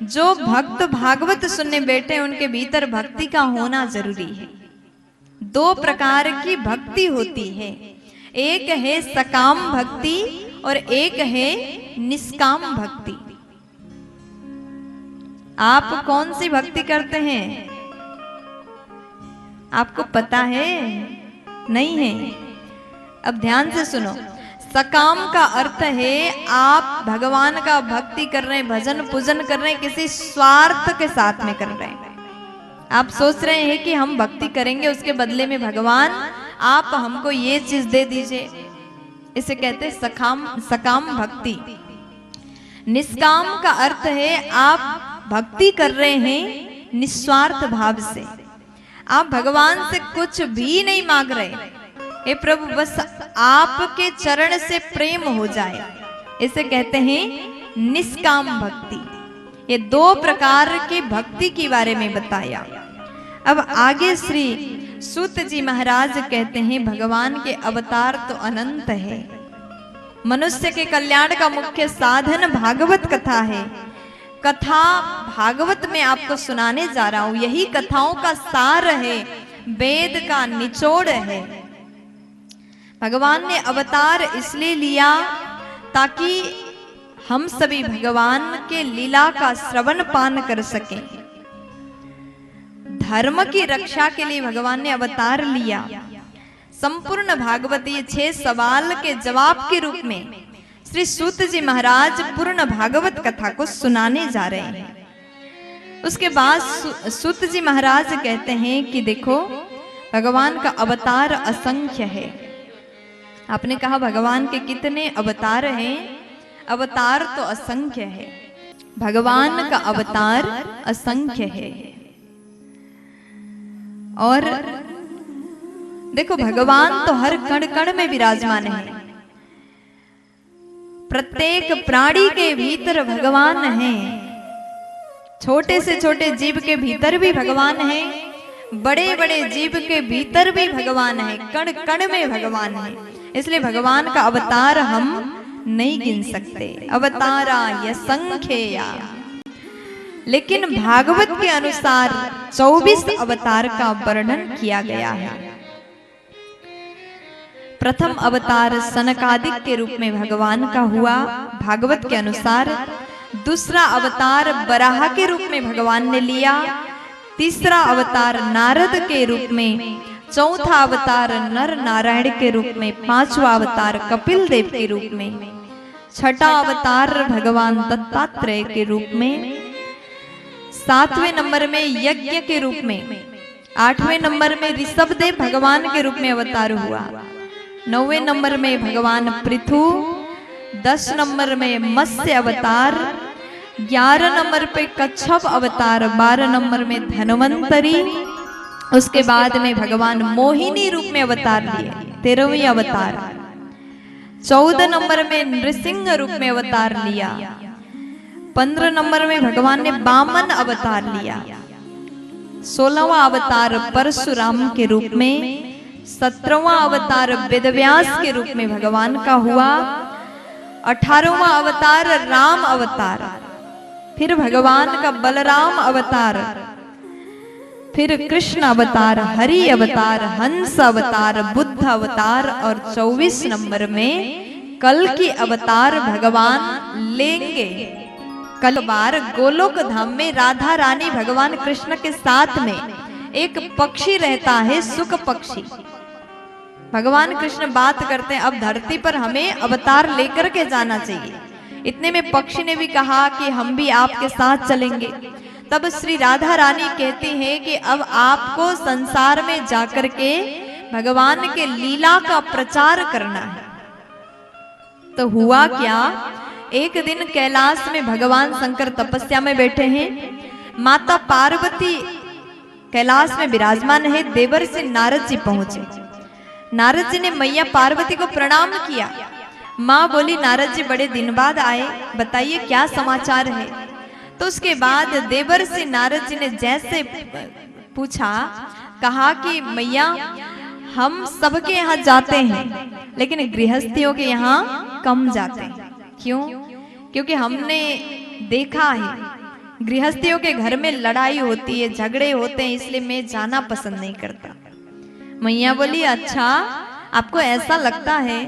जो भक्त भागवत सुनने बैठे उनके भीतर भक्ति का होना जरूरी है। दो प्रकार की भक्ति होती है, एक है सकाम भक्ति और एक है निष्काम भक्ति। आप कौन सी भक्ति करते हैं? आपको पता है? नहीं है? अब ध्यान से सुनो। सकाम का अर्थ है आप भगवान का भक्ति कर रहे हैं, भजन पूजन कर रहे हैं, किसी स्वार्थ के साथ में कर रहे हैं। आप सोच रहे हैं कि हम भक्ति करेंगे, उसके बदले में भगवान आप हमको ये चीज दे दीजिए, इसे कहते हैं सकाम भक्ति। निष्काम का अर्थ है आप भक्ति कर रहे हैं निस्वार्थ भाव से, आप भगवान से कुछ भी नहीं मांग रहे, हे प्रभु बस आपके चरण से प्रेम हो जाए, इसे कहते हैं निष्काम भक्ति। ये दो प्रकार की भक्ति के बारे में बताया। अब आगे श्री सूत जी महाराज कहते हैं भगवान के अवतार तो अनंत है, मनुष्य के कल्याण का मुख्य साधन भागवत कथा है। कथा भागवत में आपको सुनाने जा रहा हूं, यही कथाओं का सार है, वेद का निचोड़ है। भगवान ने अवतार इसलिए लिया ताकि हम सभी भगवान के लीला का श्रवण पान कर सकें। धर्म की रक्षा के लिए भगवान ने अवतार लिया। संपूर्ण भागवत ये 6 सवाल के जवाब के रूप में श्री सूत जी महाराज पूर्ण भागवत कथा को सुनाने जा रहे हैं। उसके बाद सूत जी महाराज कहते हैं कि देखो भगवान का अवतार असंख्य है। आपने कहा भगवान के कितने अवतार हैं? अवतार तो असंख्य है, भगवान का अवतार असंख्य है। और देखो भगवान तो हर कण कण में विराजमान है, प्रत्येक प्राणी के भीतर भगवान है। छोटे से छोटे जीव के भीतर भी भगवान है, बड़े बड़े जीव के भीतर भी भगवान है, कण कण में भगवान है। इसलिए भगवान का अवतार हम नहीं गिन सकते, अवतारा असंख्येया। लेकिन भागवत के अनुसार 24 अवतार का वर्णन किया गया है। प्रथम अवतार सनकादिक के रूप में भगवान का हुआ भागवत के अनुसार, दूसरा अवतार बराह के रूप में भगवान ने लिया, तीसरा अवतार नारद के रूप में, चौथा अवतार नर नारायण के रूप में, पांचवा अवतार कपिल देव के रूप में, छठा अवतार भगवान दत्तात्रेय के रूप में, 7वें नंबर में यज्ञ के रूप में, 8वें नंबर में ऋषभदेव भगवान के रूप में अवतार हुआ, 9वें नंबर में भगवान पृथु, 10 नंबर में मत्स्य अवतार, 11 नंबर पे कच्छप अवतार, 12 नंबर में धन्वंतरी, उसके बाद में भगवान मोहिनी रूप में अवतार लिए, 13वीं अवतार, 14 नंबर में नृसिंह रूप में अवतार लिया, 15 नंबर में भगवान ने वामन अवतार लिया, 16वां अवतार परशुराम के रूप में, 17वां अवतार वेदव्यास के रूप में भगवान का हुआ, 18वां अवतार राम अवतार, फिर भगवान का बलराम अवतार, फिर कृष्ण अवतार, हरि अवतार, हंस अवतार, बुद्ध अवतार और 24 नंबर में कल की अवतार भगवान लेंगे। कल बार गोलोक धाम में राधा रानी भगवान कृष्ण के साथ में एक पक्षी रहता है, सुख पक्षी। भगवान कृष्ण बात करते हैं अब धरती पर हमें अवतार लेकर के जाना चाहिए। इतने में पक्षी ने भी कहा कि हम भी आपके साथ चलेंगे। तब श्री राधा रानी कहती हैं कि अब आपको संसार में जाकर के भगवान के लीला का प्रचार करना है। तो हुआ क्या, एक दिन कैलाश में भगवान शंकर तपस्या में बैठे हैं, माता पार्वती कैलाश में विराजमान है, देवर से नारद जी पहुंचे। नारद जी ने मैया पार्वती को प्रणाम किया। माँ बोली नारद जी बड़े दिन बाद आए, बताइए क्या समाचार है। तो उसके बाद देवर से नारद जी ने जैसे पूछा, कहा कि मैया हम सबके यहाँ जाते हैं लेकिन गृहस्थियों के यहाँ कम जाते हैं। क्यों? क्योंकि हमने देखा है गृहस्थियों के घर में लड़ाई होती है, झगड़े होते हैं, इसलिए मैं जाना पसंद नहीं करता। मैया बोली अच्छा, आपको ऐसा लगता है,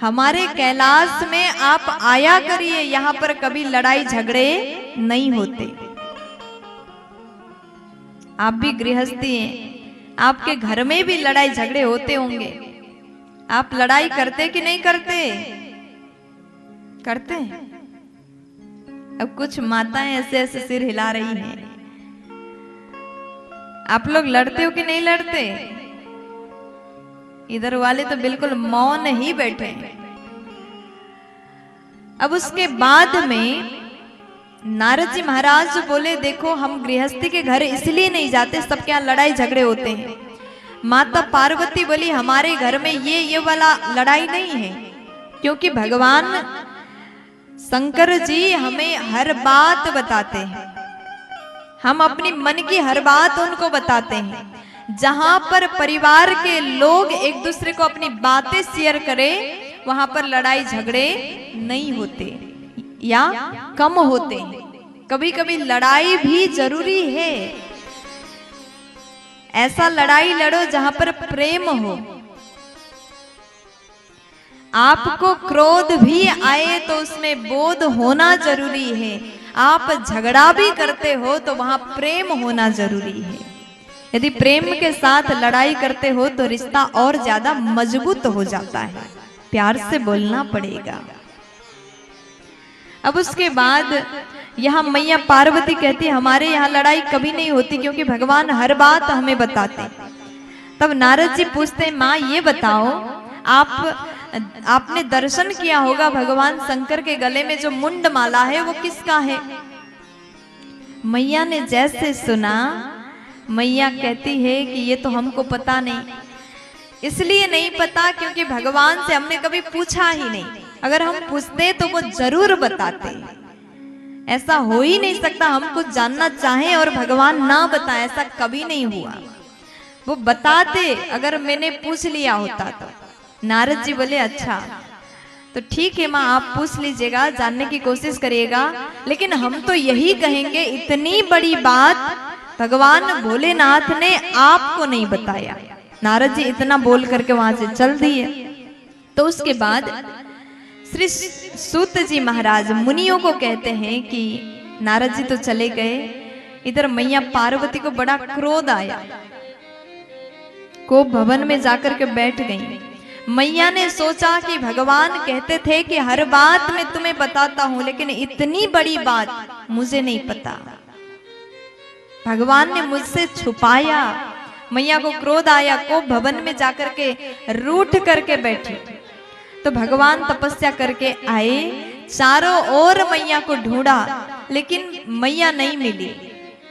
हमारे कैलाश में आप आया करिए, यहाँ पर कभी लड़ाई झगड़े नहीं होते। आप भी गृहस्थी हैं, आपके घर में भी लड़ाई झगड़े होते होंगे। आप लड़ाई करते कि नहीं करते? करते हैं। अब कुछ माताएं ऐसे ऐसे सिर हिला रही हैं। आप लोग लड़ते हो कि नहीं लड़ते? इधर वाले तो बिल्कुल मौन ही बैठे हैं। अब उसके बाद में नारद जी महाराज बोले देखो, हम गृहस्थी के घर इसलिए नहीं जाते, सबके यहाँ लड़ाई झगड़े होते हैं। माता पार्वती बोली हमारे घर में ये वाला लड़ाई नहीं है, क्योंकि भगवान शंकर जी हमें हर बात बताते हैं, हम अपनी मन की हर बात उनको बताते हैं। जहां पर परिवार के लोग एक दूसरे को अपनी बातें शेयर करें, वहां पर लड़ाई झगड़े नहीं होते या कम होते हैं। कभी कभी लड़ाई भी जरूरी है। ऐसा लड़ाई लड़ो जहां पर प्रेम हो। आपको क्रोध भी आए तो उसमें बोध होना जरूरी है। आप झगड़ा भी करते हो तो वहां प्रेम होना जरूरी है। यदि प्रेम के साथ लड़ाई करते हो तो रिश्ता और ज्यादा मजबूत हो जाता है। प्यार से बोलना पड़ेगा। अब उसके बाद यहाँ मैया पार्वती कहती हमारे यहाँ लड़ाई कभी नहीं होती, क्योंकि भगवान हर बात हमें बताते। तब नारद जी पूछते माँ ये बताओ, आपने दर्शन किया होगा भगवान शंकर के गले में जो मुंड माला है वो किसका है? मैया ने जैसे सुना, मैया कहती है कि ये तो हमको पता नहीं। इसलिए नहीं पता क्योंकि भगवान से हमने कभी पूछा ही नहीं। अगर हम पूछते तो वो जरूर बताते। ऐसा हो ही नहीं सकता हम कुछ जानना चाहें और भगवान ना बताए, ऐसा कभी नहीं हुआ। वो बताते अगर मैंने पूछ लिया होता तो। नारद जी बोले अच्छा तो ठीक है माँ, आप पूछ लीजिएगा, जानने की कोशिश करिएगा, लेकिन हम तो यही कहेंगे इतनी बड़ी बात भगवान भोलेनाथ ने आपको नहीं बताया। नारद जी इतना बोल करके वहां से चल दिए। तो उसके बाद श्री सूत जी महाराज मुनियों को कहते हैं कि नारद जी तो चले गए, इधर मैया पार्वती को बड़ा क्रोध आया, कोप भवन में जाकर के बैठ गई। मैया ने सोचा कि भगवान कहते थे कि हर बात मैं तुम्हें बताता हूं, लेकिन इतनी बड़ी बात मुझे नहीं पता, भगवान ने मुझसे छुपाया। मैया को क्रोध आया, कोप भवन में जाकर के रूठ करके बैठी। तो भगवान तपस्या करके आए, चारों ओर मैया को ढूंढा लेकिन मैया नहीं मिली।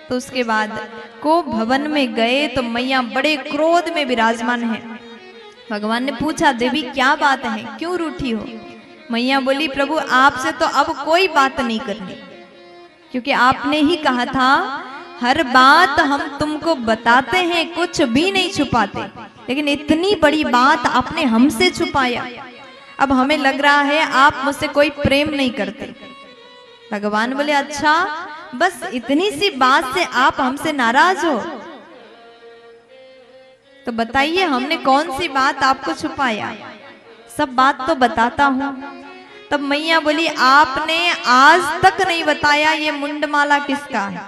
तो उसके बाद कोप भवन में गए तो मैया बड़े क्रोध में विराजमान है। भगवान ने पूछा देवी क्या बात है, क्यों रूठी हो? मैया बोली प्रभु आपसे तो अब कोई बात नहीं करनी, क्योंकि आपने ही कहा था हर बात हम तुमको बताते हैं, कुछ भी नहीं छुपाते, लेकिन इतनी बड़ी बात आपने हमसे छुपाया। अब हमें लग रहा है आप मुझसे कोई प्रेम नहीं करते। भगवान बोले अच्छा बस इतनी सी बात से आप हमसे नाराज हो? तो बताइए हमने कौन सी बात आपको छुपाया? सब बात तो बताता हूं। तब मैया बोली आपने आज तक नहीं बताया ये मुंडमाला किसका है?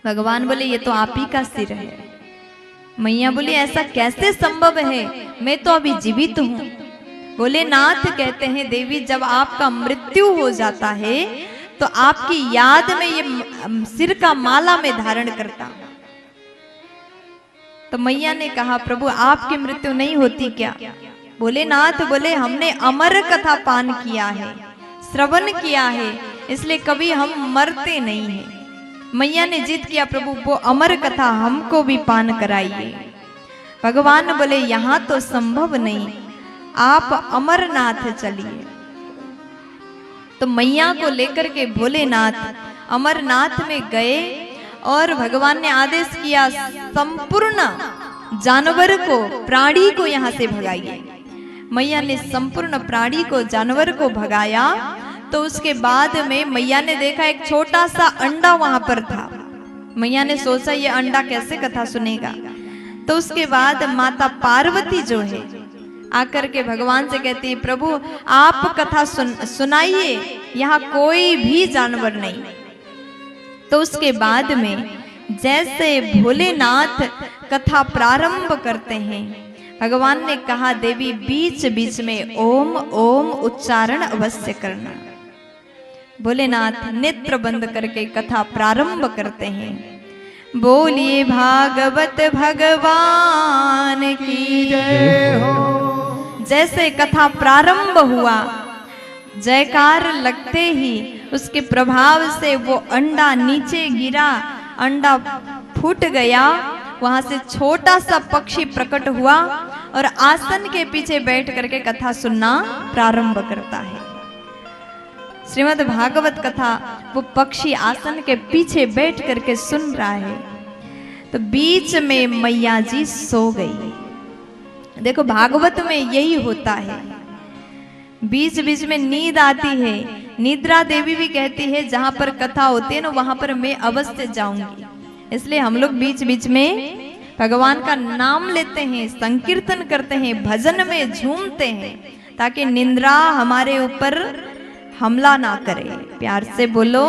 भगवान बोले ये तो आप ही का सिर है। मैया बोली ऐसा कैसे संभव है, मैं तो अभी जीवित हूं। बोले नाथ कहते हैं देवी जब आपका मृत्यु हो जाता है तो आपकी याद में ये सिर का माला में धारण करता। तो मैया ने कहा प्रभु आपकी मृत्यु नहीं होती क्या? बोले नाथ बोले हमने अमर कथा पान किया है, श्रवण किया है, इसलिए कभी हम मरते नहीं हैं। मैया ने जिद किया प्रभु वो अमर कथा हमको भी पान कराइए। भगवान बोले यहाँ तो संभव नहीं, आप अमरनाथ चलिए। तो मैया को लेकर के भोलेनाथ अमरनाथ में गए और भगवान ने आदेश किया संपूर्ण जानवर को, प्राणी को यहाँ से भगाइए। मैया ने संपूर्ण प्राणी को, जानवर को भगाया। तो उसके बाद में मैया ने देखा एक छोटा सा अंडा वहां पर था। मैया ने सोचा ये अंडा कैसे कथा सुनेगा। तो उसके बाद माता पार्वती जो है आकर के भगवान से कहती है, प्रभु आप कथा सुनाइए, यहाँ कोई भी जानवर नहीं। तो उसके बाद में जैसे भोलेनाथ कथा प्रारंभ करते हैं, भगवान ने कहा देवी बीच बीच में ओम ओम उच्चारण अवश्य करना। भोलेनाथ नेत्र बंद करके कथा प्रारंभ करते हैं। बोलिए भागवत भगवान की जय हो। जैसे कथा प्रारंभ हुआ, जयकार लगते ही उसके प्रभाव से वो अंडा नीचे गिरा, अंडा फूट गया। वहां से छोटा सा पक्षी प्रकट हुआ और आसन के पीछे बैठ करके कथा सुनना प्रारंभ करता है। श्रीमद् भागवत कथा वो पक्षी आसन के पीछे बैठ करके सुन रहा है। तो बीच में मैया जी सो गई। देखो भागवत में यही होता है, बीच बीच में नींद आती है। निद्रा देवी भी कहती है जहां पर कथा होती है ना वहां पर मैं अवश्य जाऊंगी। इसलिए हम लोग बीच बीच में भगवान का नाम लेते हैं, संकीर्तन करते हैं, भजन में झूमते हैं, ताकि निंद्रा हमारे ऊपर हमला ना करे। प्यार से बोलो।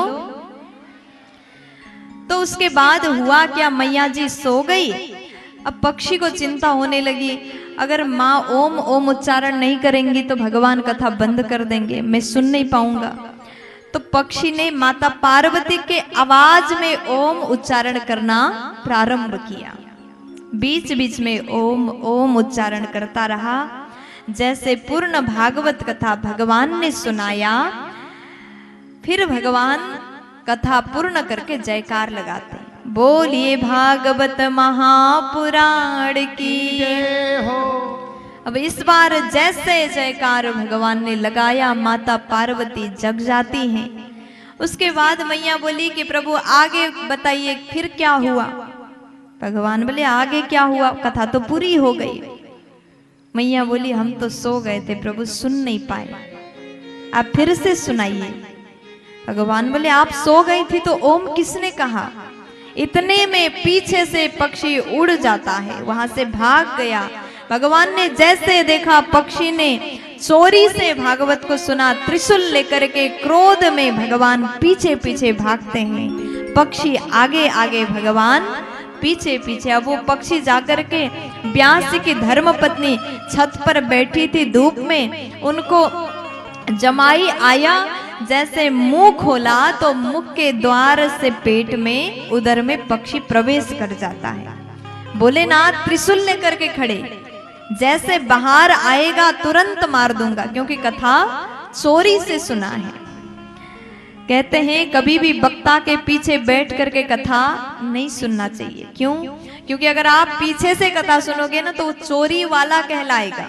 तो उसके बाद हुआ क्या, मैया जी सो गई। अब पक्षी को चिंता होने लगी, अगर माँ ओम ओम उच्चारण नहीं करेंगी तो भगवान कथा बंद कर देंगे, मैं सुन नहीं पाऊंगा। तो पक्षी ने माता पार्वती के आवाज में ओम उच्चारण करना प्रारंभ किया। बीच बीच में ओम ओम उच्चारण करता रहा। जैसे पूर्ण भागवत कथा भगवान ने सुनाया, फिर भगवान कथा पूर्ण करके जयकार लगाते, बोलिए भागवत महापुराण की जय हो। अब इस बार जैसे जयकार भगवान ने लगाया, माता पार्वती जग जाती हैं। उसके बाद मैया बोली कि प्रभु आगे बताइए फिर क्या हुआ। भगवान बोले आगे क्या हुआ, कथा तो पूरी हो गई। मैया बोली हम तो सो गए थे प्रभु, सुन नहीं पाए, आप फिर से सुनाइए। भगवान बोले आप सो गई थी तो ओम किसने कहा। इतने में पीछे से पक्षी उड़ जाता है, वहां से भाग गया। भगवान ने जैसे देखा पक्षी ने चोरी से भागवत को सुना, त्रिशूल लेकर के क्रोध में भगवान पीछे पीछे भागते हैं। पक्षी आगे आगे, भगवान पीछे पीछे। अब वो पक्षी जाकर के ब्यास की धर्म पत्नी छत पर बैठी थी धूप में, उनको जमाई आया, जैसे मुंह खोला तो मुख के द्वार से पेट में उदर में पक्षी प्रवेश कर जाता है। भोलेनाथ त्रिशूल लेकर के खड़े, जैसे बाहर आएगा तुरंत मार दूंगा, क्योंकि कथा चोरी से सुना है। कहते हैं कभी भी वक्ता के पीछे बैठ करके कथा नहीं सुनना चाहिए। क्यों? क्योंकि अगर आप पीछे से कथा सुनोगे ना तो चोरी वाला कहलाएगा।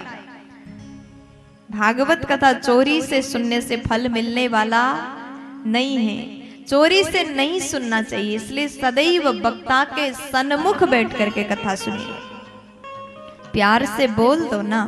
भागवत कथा चोरी से सुनने से फल मिलने वाला नहीं है, चोरी से नहीं सुनना चाहिए। इसलिए सदैव वक्ता के सन्मुख बैठ करके कथा सुनिए। प्यार से बोल दो ना।